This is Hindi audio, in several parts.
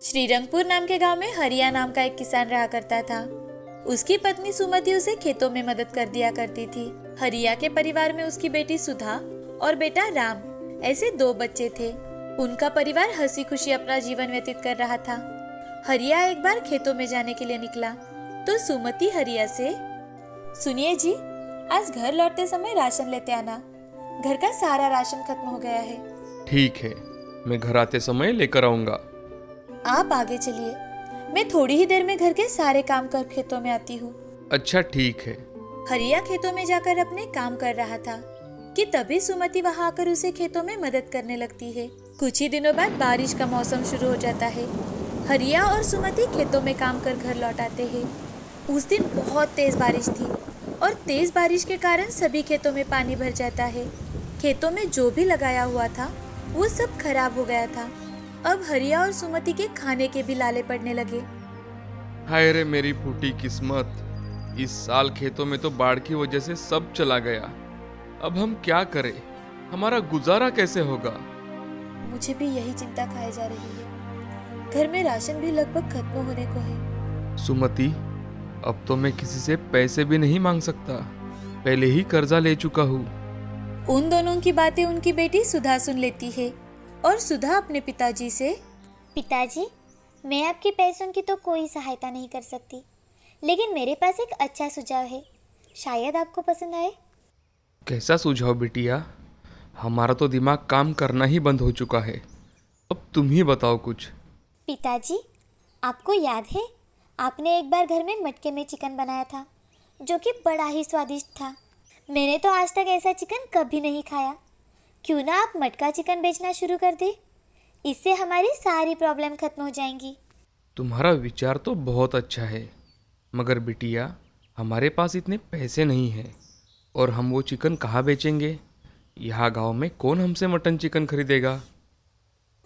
श्रीरंगपुर नाम के गांव में हरिया नाम का एक किसान रहा करता था। उसकी पत्नी सुमति उसे खेतों में मदद कर दिया करती थी। हरिया के परिवार में उसकी बेटी सुधा और बेटा राम, ऐसे 2 बच्चे थे। उनका परिवार हंसी खुशी अपना जीवन व्यतीत कर रहा था। हरिया एक बार खेतों में जाने के लिए निकला तो सुमति हरिया से, सुनिए जी, आज घर लौटते समय राशन लेते आना, घर का सारा राशन खत्म हो गया है। ठीक है, मैं घर आते समय लेकर आऊंगा। आप आगे चलिए, मैं थोड़ी ही देर में घर के सारे काम कर खेतों में आती हूँ। अच्छा ठीक है। हरिया खेतों में जाकर अपने काम कर रहा था कि तभी सुमति वहां आकर उसे खेतों में मदद करने लगती है। कुछ ही दिनों बाद बारिश का मौसम शुरू हो जाता है। हरिया और सुमति खेतों में काम कर घर लौट आते हैं। उस दिन बहुत तेज बारिश थी और तेज बारिश के कारण सभी खेतों में पानी भर जाता है। खेतों में जो भी लगाया हुआ था वो सब खराब हो गया था। अब हरिया और सुमति के खाने के भी लाले पड़ने लगे। हाय रे मेरी फूटी किस्मत, इस साल खेतों में तो बाढ़ की वजह से सब चला गया। अब हम क्या करें, हमारा गुजारा कैसे होगा? मुझे भी यही चिंता खाए जा रही है। घर में राशन भी लगभग खत्म होने को है। सुमति, अब तो मैं किसी से पैसे भी नहीं मांग सकता, पहले ही कर्जा ले चुका हूँ। उन दोनों की बातें उनकी बेटी सुधा सुन लेती है और सुधा अपने पिताजी से, पिताजी, मैं आपके पैसों की तो कोई सहायता नहीं कर सकती, लेकिन मेरे पास एक अच्छा सुझाव है, शायद आपको पसंद आए। कैसा सुझाव बिटिया? हमारा तो दिमाग काम करना ही बंद हो चुका है, अब तुम ही बताओ कुछ। पिताजी, आपको याद है आपने एक बार घर में मटके में चिकन बनाया था, जो कि बड़ा ही स्वादिष्ट था। मैंने तो आज तक ऐसा चिकन कभी नहीं खाया। क्यों ना आप मटका चिकन बेचना शुरू कर दें? इससे हमारी सारी प्रॉब्लम खत्म हो जाएंगी। तुम्हारा विचार तो बहुत अच्छा है, मगर बिटिया हमारे पास इतने पैसे नहीं हैं और हम वो चिकन कहाँ बेचेंगे? यहाँ गांव में कौन हमसे मटन चिकन खरीदेगा?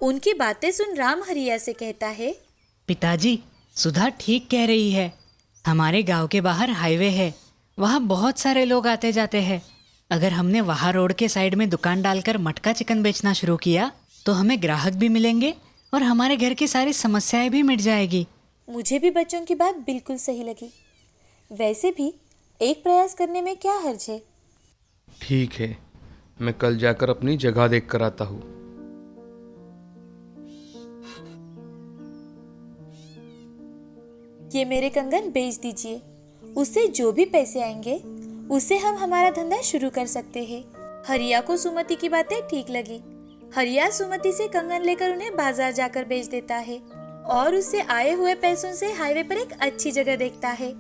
उनकी बातें सुन राम हरिया से कहता है, पिताजी, सुधा ठीक कह रही है। हमारे गांव के बाहर हाईवे है, वहाँ बहुत सारे लोग आते जाते हैं। अगर हमने वहाँ रोड के साइड में दुकान डालकर मटका चिकन बेचना शुरू किया तो हमें ग्राहक भी मिलेंगे और हमारे घर की सारी समस्याएं भी मिट जाएगी। मुझे भी बच्चों की बात बिल्कुल सही लगी। वैसे भी एक प्रयास करने में क्या हर्ज है। ठीक है, मैं कल जाकर अपनी जगह देख कर आता हूँ। ये मेरे कंगन बेच दीजिए, उससे जो भी पैसे आएंगे उससे हम हमारा धंधा शुरू कर सकते हैं। हरिया को सुमति की बातें ठीक लगी। हरिया सुमति से कंगन लेकर उन्हें बाजार जाकर बेच देता है और उससे आए हुए पैसों से हाईवे पर एक अच्छी जगह देखता है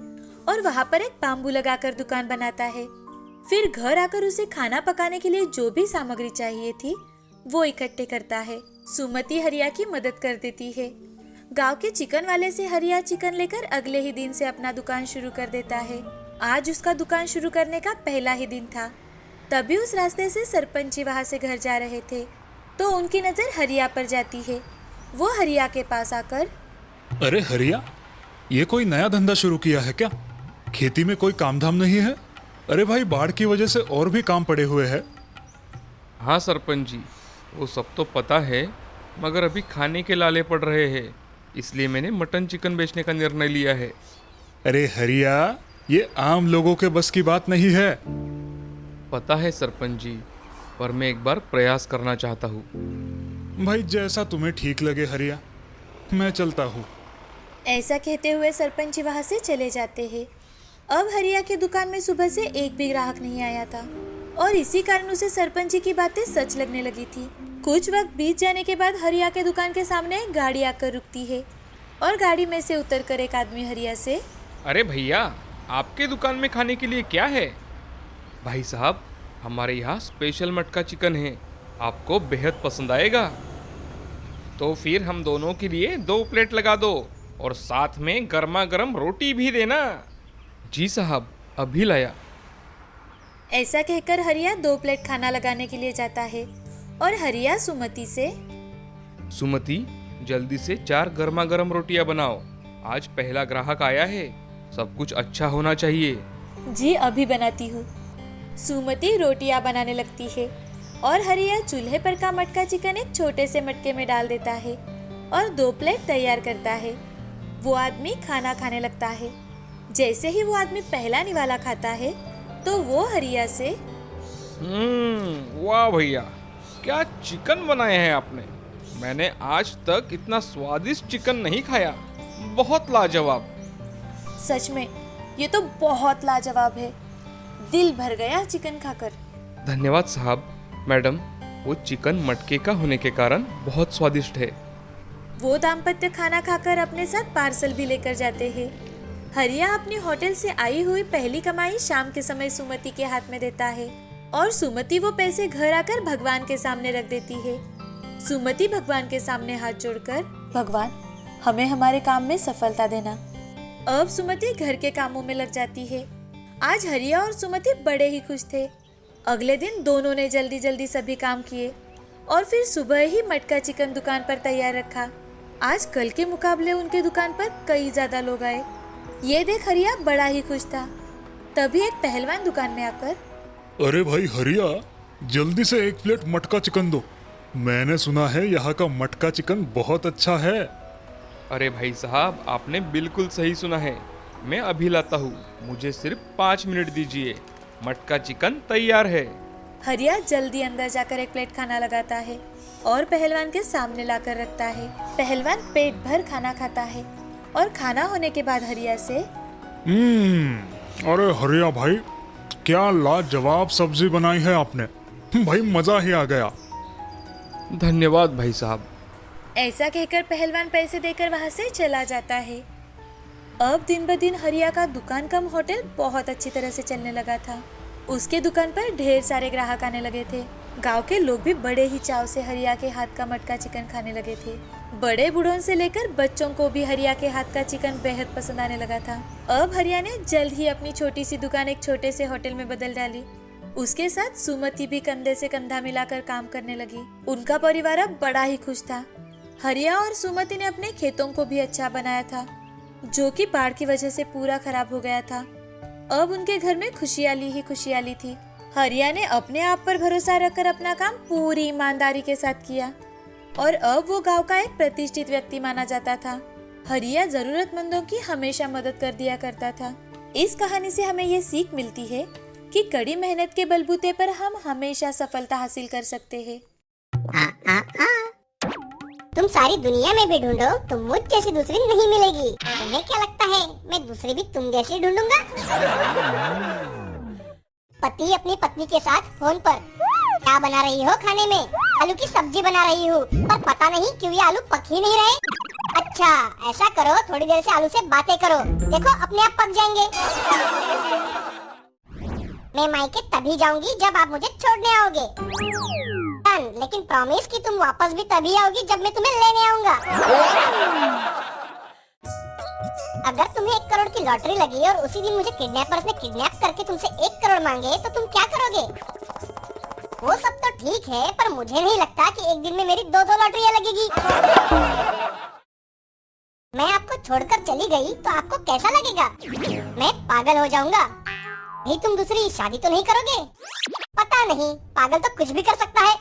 और वहाँ पर एक बाम्बू लगाकर दुकान बनाता है। फिर घर आकर उसे खाना पकाने के लिए जो भी सामग्री चाहिए थी वो इकट्ठे करता है। सुमति हरिया की मदद कर देती है। गांव के चिकन वाले से हरिया चिकन लेकर अगले ही दिन से अपना दुकान शुरू कर देता है। आज उसका दुकान शुरू करने का पहला ही दिन था। तभी उस रास्ते से सरपंच जी वहाँ से घर जा रहे थे तो उनकी नजर हरिया पर जाती है। वो हरिया के पास आकर, अरे हरिया, ये कोई नया धंधा शुरू किया है क्या? खेती में कोई काम धाम नहीं है? अरे भाई, बाढ़ की वजह से और भी काम पड़े हुए हैं। हाँ सरपंच जी, वो सब तो पता है, मगर अभी खाने के लाले पड़ रहे हैं, इसलिए मैंने मटन चिकन बेचने का निर्णय लिया है। अरे हरिया, ये आम लोगों के बस की बात नहीं है। पता है सरपंच जी, पर मैं एक बार प्रयास करना चाहता हूँ। भाई, जैसा तुम्हें ठीक लगे हरिया, मैं चलता हूँ। ऐसा कहते हुए सरपंच जी वहाँ से चले जाते हैं। अब हरिया की दुकान में सुबह से एक भी ग्राहक नहीं आया था और इसी कारण उसे सरपंच जी की बातें सच लगने लगी थी। कुछ वक्त बीत जाने के बाद हरिया के दुकान के सामने एक गाड़ी आकर रुकती है और गाड़ी में से उतरकर एक आदमी हरिया से, अरे भैया, आपके दुकान में खाने के लिए क्या है? भाई साहब, हमारे यहाँ स्पेशल मटका चिकन है, आपको बेहद पसंद आएगा। तो फिर हम दोनों के लिए 2 प्लेट लगा दो और साथ में गर्मा गर्म रोटी भी देना। जी साहब, अभी लाया। ऐसा कहकर हरिया 2 प्लेट खाना लगाने के लिए जाता है और हरिया सुमति से, सुमति, जल्दी से 4 गर्मा गर्म रोटियां बनाओ, आज पहला ग्राहक आया है, सब कुछ अच्छा होना चाहिए। जी अभी बनाती हूँ। सुमति रोटियां बनाने लगती है और हरिया चूल्हे पर का मटका चिकन एक छोटे से मटके में डाल देता है और 2 प्लेट तैयार करता है। वो आदमी खाना खाने लगता है। जैसे ही वो आदमी पहला निवाला खाता है तो वो हरिया से, वाह भैया, क्या चिकन बनाया है आपने। मैंने आज तक इतना स्वादिष्ट चिकन नहीं खाया। बहुत लाजवाब। सच में ये तो बहुत लाजवाब है। दिल भर गया चिकन खाकर। धन्यवाद साहब। मैडम, वो चिकन मटके का होने के कारण बहुत स्वादिष्ट है। वो दाम्पत्य खाना खाकर अपने साथ पार्सल भी लेकर जाते हैं। हरिया अपनी होटल से आई हुई पहली कमाई शाम के समय सुमति के हाथ में देता है और सुमति वो पैसे घर आकर भगवान के सामने रख देती है। सुमति भगवान के सामने हाथ जोड़कर, भगवान हमें हमारे काम में सफलता देना। अब सुमति घर के कामों में लग जाती है। आज हरिया और सुमति बड़े ही खुश थे। अगले दिन दोनों ने जल्दी जल्दी सभी काम किए और फिर सुबह ही मटका चिकन दुकान पर तैयार रखा। आज कल के मुकाबले उनके दुकान पर कई ज्यादा लोग आए। ये देख हरिया बड़ा ही खुश था। तभी एक पहलवान दुकान में आकर, अरे भाई हरिया, जल्दी से 1 प्लेट मटका चिकन दो। मैंने सुना है यहाँ का मटका चिकन बहुत अच्छा है। अरे भाई साहब, आपने बिल्कुल सही सुना है। मैं अभी लाता हूँ। मुझे सिर्फ 5 मिनट दीजिए। मटका चिकन तैयार है। हरिया जल्दी अंदर जाकर 1 प्लेट खाना लगाता है और पहलवान के सामने लाकर रखता है। पहलवान पेट भर खाना खाता है और खाना होने के बाद हरिया से, अरे हरिया भाई, क्या लाजवाब सब्जी बनाई है आपने। भाई मजा ही आ गया। धन्यवाद भाई साहब। ऐसा कहकर पहलवान पैसे देकर वहां से चला जाता है। अब दिन ब दिन हरिया का दुकान कम होटल बहुत अच्छी तरह से चलने लगा था। उसके दुकान पर ढेर सारे ग्राहक आने लगे थे। गांव के लोग भी बड़े ही चाव से हरिया के हाथ का मटका चिकन खाने लगे थे। बड़े बूढ़ों से लेकर बच्चों को भी हरिया के हाथ का चिकन बेहद पसंद आने लगा था। अब हरिया ने जल्द ही अपनी छोटी सी दुकान एक छोटे से होटल में बदल डाली। उसके साथ सुमति भी कंधे से कंधा मिलाकर काम करने लगी। उनका परिवार अब बड़ा ही खुश था। हरिया और सुमति ने अपने खेतों को भी अच्छा बनाया था, जो कि बाढ़ की वजह से पूरा खराब हो गया था। अब उनके घर में खुशहाली ही खुशहाली थी। हरिया ने अपने आप पर भरोसा रखकर अपना काम पूरी ईमानदारी के साथ किया और अब वो गांव का एक प्रतिष्ठित व्यक्ति माना जाता था। हरिया जरूरतमंदों की हमेशा मदद कर दिया करता था। इस कहानी से हमें ये सीख मिलती है कि कड़ी मेहनत के बलबूते पर हम हमेशा सफलता हासिल कर सकते हैं। तुम सारी दुनिया में भी ढूंढो, तुम मुझ जैसी दूसरी नहीं मिलेगी। तुम्हें क्या लगता है मैं दूसरी भी तुम जैसी ढूंढूंगा? पति अपनी पत्नी के साथ फोन पर, क्या बना रही हो खाने में? आलू की सब्जी बना रही हूँ, पर पता नहीं क्यों ये आलू पक ही नहीं रहे। अच्छा ऐसा करो, थोड़ी देर से आलू से बातें करो, देखो अपने आप पक जाएंगे। मैं मायके तभी जाऊंगी जब आप मुझे छोड़ने आओगे। लेकिन प्रॉमिस कि तुम वापस भी तभी आओगी जब मैं तुम्हें लेने आऊंगा। अगर तुम्हें 1 करोड़ की लॉटरी लगी और उसी दिन मुझे किडनैपर्स ने किडनैप करके तुमसे 1 करोड़ मांगे तो तुम क्या करोगे? वो सब तो ठीक है, पर मुझे नहीं लगता कि एक दिन में मेरी 2-2 लॉटरियां लगेगी। मैं आपको छोड़कर चली गई तो आपको कैसा लगेगा? मैं पागल हो जाऊंगा। नहीं, तुम दूसरी शादी तो नहीं करोगे? पता नहीं, पागल तो कुछ भी कर सकता है।